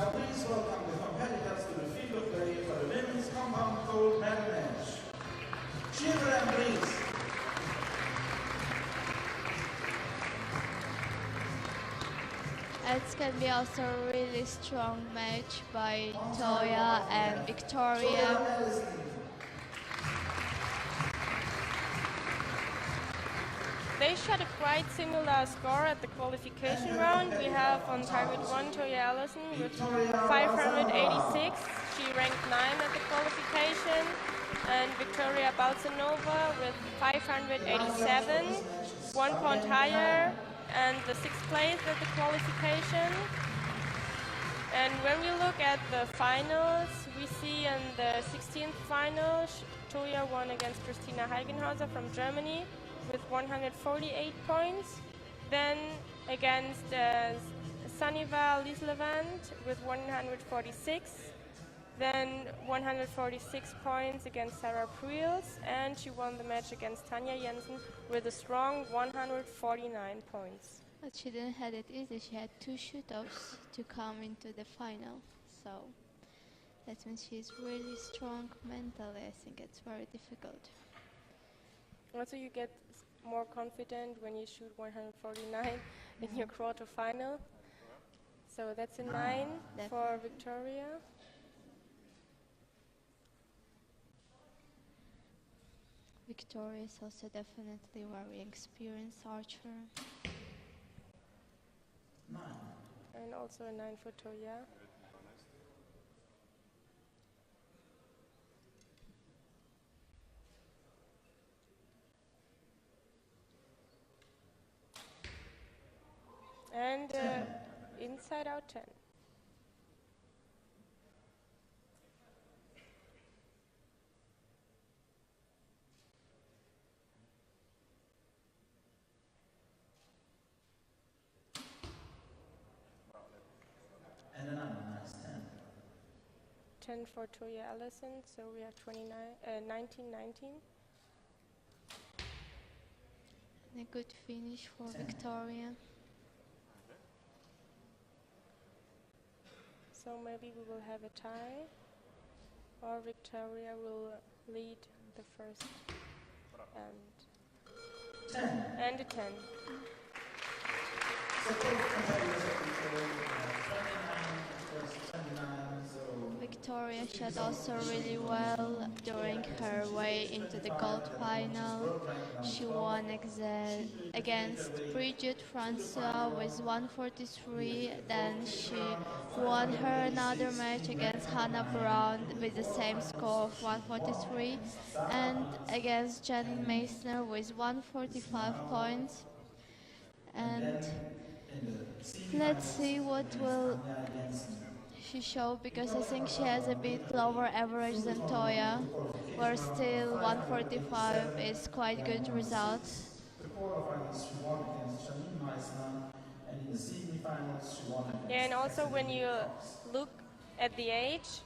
Now please welcome the competitors to the field of play for the women's compound gold medal match. Children, please. It's going to be also a really strong match by Toja and Viktoria. They shot a quite similar score at the qualification round. We have on target 1 Toja Ellison with 586. She ranked 9 at the qualification. And Viktoria Balzhanova with 587, 1 point higher, and the 6th place at the qualification. And when we look at the finals, we see in the 16th final, Toja won against Christina Heigenhauser from Germany with 148 points. Then against Sunniva Lieslevand with 146. Then 146 points against Sarah Priels, and she won the match against Toja Jensen with a strong 149 points. But she didn't have it easy. She had 2 shoot-offs to come into the final. So that means she's really strong mentally. I think it's very difficult. Also, you get more confident when you shoot 149 in your quarterfinal. So that's a 9 Definitely. for Viktoria. Viktoria is also definitely a very experienced archer. 9. And also a 9 for Toja. And inside out 10. And another nice 10. 10 for Toja Ellison, so we have 19-19. And a good finish for Viktoria. So maybe we will have a tie, or Viktoria will lead the first and a 10. Viktoria shot also really well during her way into the gold final. She won against Brigitte Francois with 143. Then she won her another match against Hannah Brown with the same score of 143. And against Janine Meissner with 145 points. And let's see what will she show, because I think she has a bit lower average than Toja, where still 145 is quite good result. Yeah, and also when you look at the age,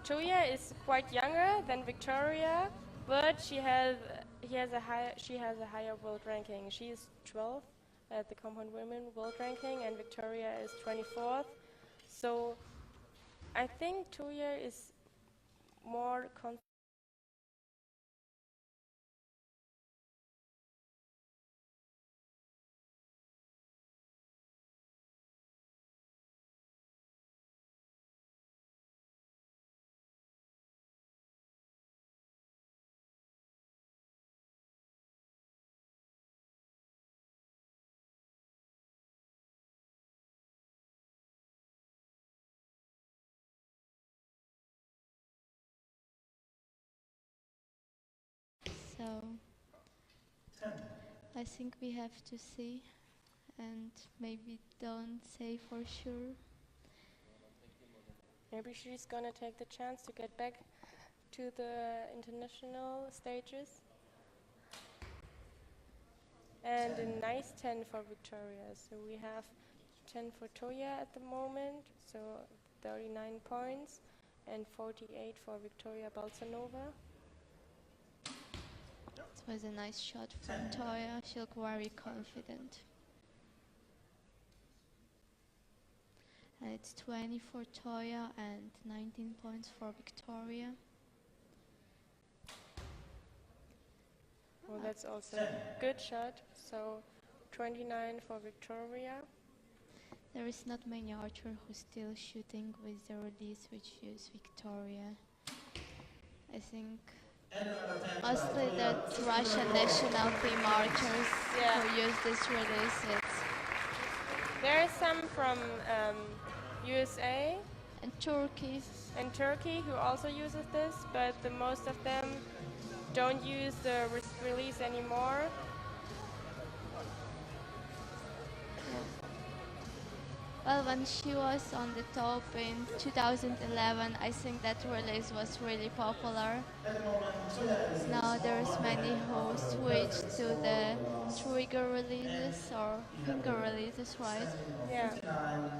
Toja is quite younger than Viktoria, but she has a higher world ranking. She is 12th at the compound women world ranking, and Viktoria is 24th. So I think Toja is more confident. So I think we have to see and maybe don't say for sure. Maybe she's gonna take the chance to get back to the international stages. And a nice 10 for Viktoria. So we have 10 for Toja at the moment, so 39 points, and 48 for Viktoria Balzhanova. It was a nice shot from Toja. She looked very confident. It's 20 for Toja and 19 points for Viktoria. Well, that's also a good shot. So 29 for Viktoria. There is not many archers who still shooting with the release which use Viktoria. I think mostly that's Russian national team archers who use this release. There are some from USA And Turkey. and Turkey who also uses this, but the most of them don't use the release anymore. Well, when she was on the top in 2011, I think that release was really popular. Now there's many who switch to the trigger releases or finger releases, right? Yeah. 59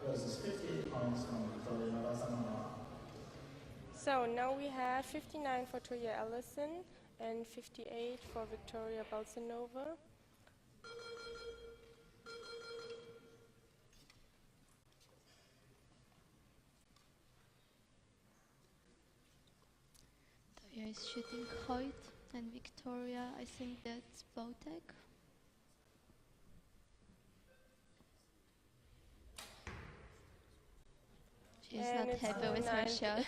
versus 58 points from Viktoria Balzhanova. So now we have 59 for Toja Ellison and 58 for Viktoria Balzhanova. Toja is shooting height and Viktoria, I think that's Botek. She's And not it's happy with her 9. shot.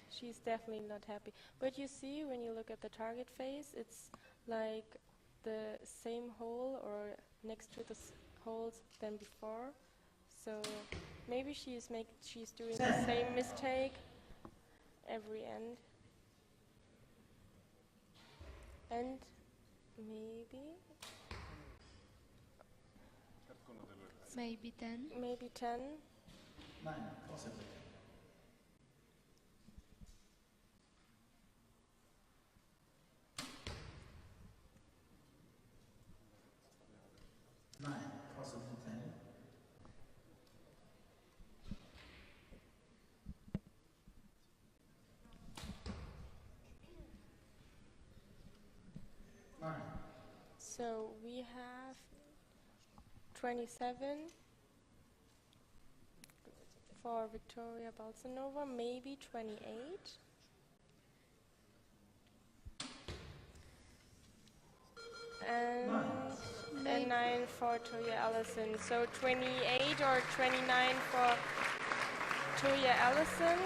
She's definitely not happy. But you see, when you look at the target face, it's like the same hole or next to the holes than before. So maybe she's doing the same mistake every end. And Maybe 10. maybe 10. 9, possibly. Possibly 10. 9. So we have 27 for Viktoria Balzhanova, maybe 28. And a 9 for Toja Ellison. So 28 or 29 for Toja Ellison.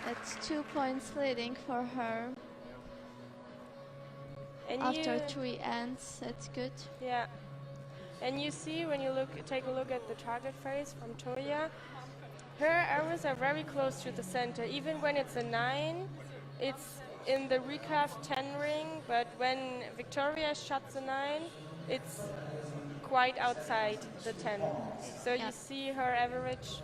That's 2 points leading for her. And After 3 ends, that's good. Yeah. And you see, when you take a look at the target face from Toja, her arrows are very close to the center. Even when it's a 9, it's in the recurve 10 ring, but when Viktoria shots a 9, it's quite outside the 10. So you see her average,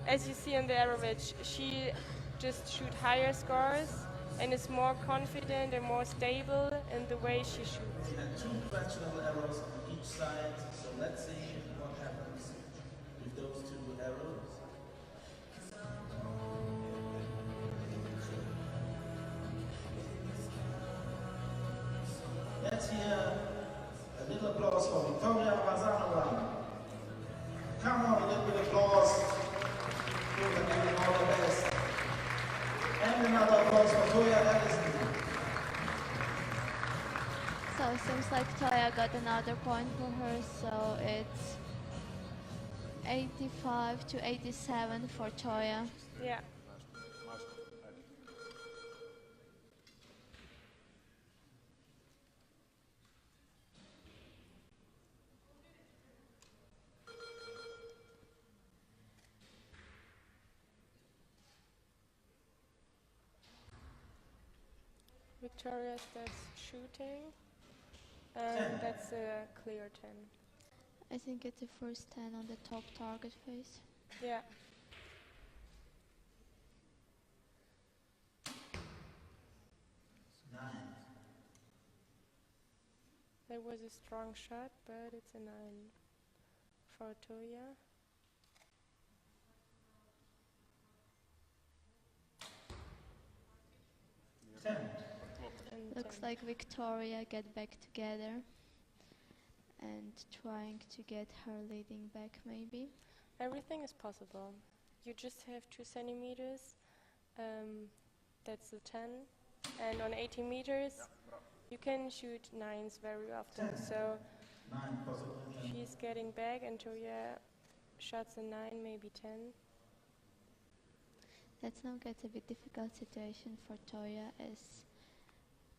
as you see on the average, she just shoot higher scores and is more confident and more stable in the way she shoots. We had 2 fractional arrows on each side, so let's see what happens with those 2 arrows. Let's hear a little applause for Viktoria Balzhanova. Come on, a little bit of applause. Give them all the best. And another applause for Toja Ellison. So it seems like Toja got another point for her, so it's 85 to 87 for Toja. Yeah. Viktoria starts shooting, and that's a clear 10. I think it's the first 10 on the top target face. Yeah. That was a strong shot, but it's a 9 for Toja. Looks like Viktoria get back together and trying to get her leading back maybe. Everything is possible. You just have 2 centimeters. That's a 10. And on 80 meters, you can shoot 9s very often. So 9 possible. she's getting back, and Toja shots a 9, maybe 10. Let's now get a bit difficult situation for Toja, as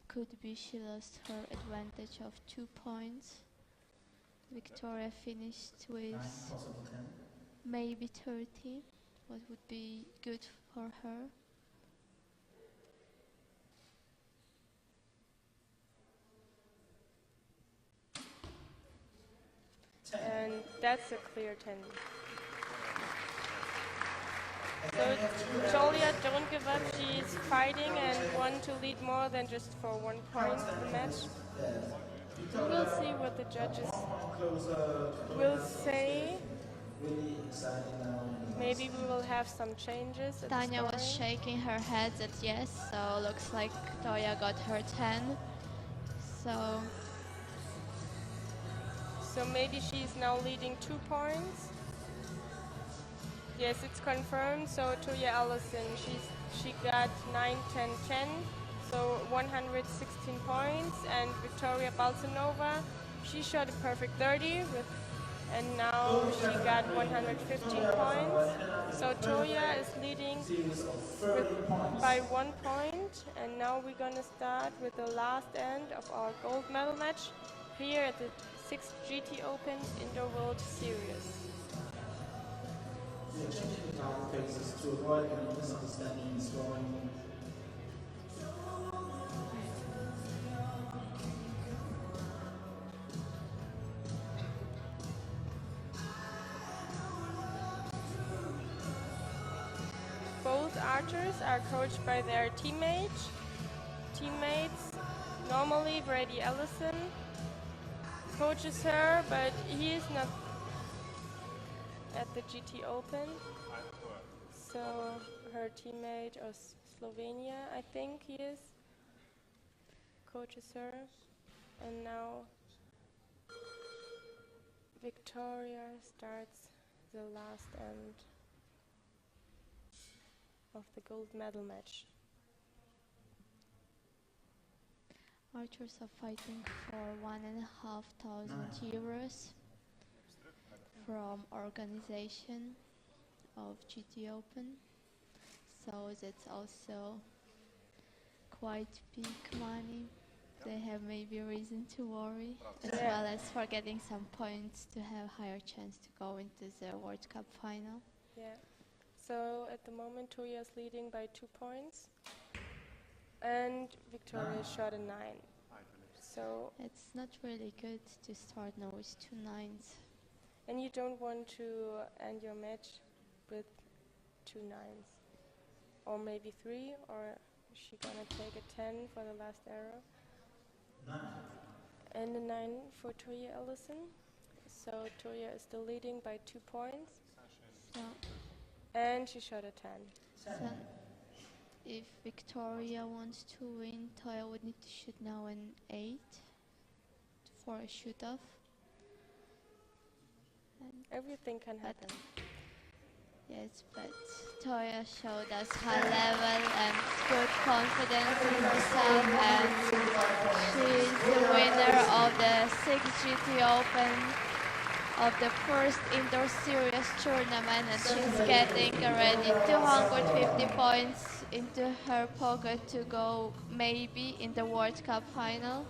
could be she lost her advantage of 2 points. Viktoria finished with 9 possible 10. maybe 30, what would be good for her. And that's a clear 10. So Toja, don't give up. She's fighting and want to lead more than just for 1 point in the match. We will see what the judges will say. Really exciting now. Maybe we will have some changes. at the Tanya was scoring. shaking her head at yes, so looks like Toja got her 10. So maybe she's now leading 2 points. Yes, it's confirmed. So Toja Ellison, she got 9, 10, 10. So 116 points. And Viktoria Balzhanova, she shot a perfect 30 and now she got 115 points. So Toja is leading by 1 point. And now we're gonna start with the last end of our gold medal match here at the 6th GT Open Indoor World Series. We are changing the target phases to avoid any misunderstanding in scoring. Both archers are coached by their teammates. Normally Brady Ellison coaches her, but he is not at the GT Open. So her teammate of Slovenia, I think he is, coaches her. And now Viktoria starts the last end of the gold medal match. Archers are fighting for €1,500 from organization of GT Open, so that's also quite big money. They have maybe reason to worry, as well as for getting some points to have higher chance to go into the World Cup final. Yeah. So at the moment Toja is leading by 2 points. And Viktoria shot a 9. So it's not really good to start now with 2 9s. and you don't want to end your match with 2 9s. Or maybe 3, or is she gonna take a 10 for the last arrow? 9. And a 9 for Toja Ellison. So Toja is still leading by 2 points. So, And she shot a 10. so if Viktoria wants to win, Toja would need to shoot now an 8 for a shoot-off. Everything can happen. Yes, but Toja showed us high level and good confidence in herself, and she's the winner of the 6th GT Open, of the first indoor series tournament, and she's getting already 250 points into her pocket to go maybe in the World Cup final.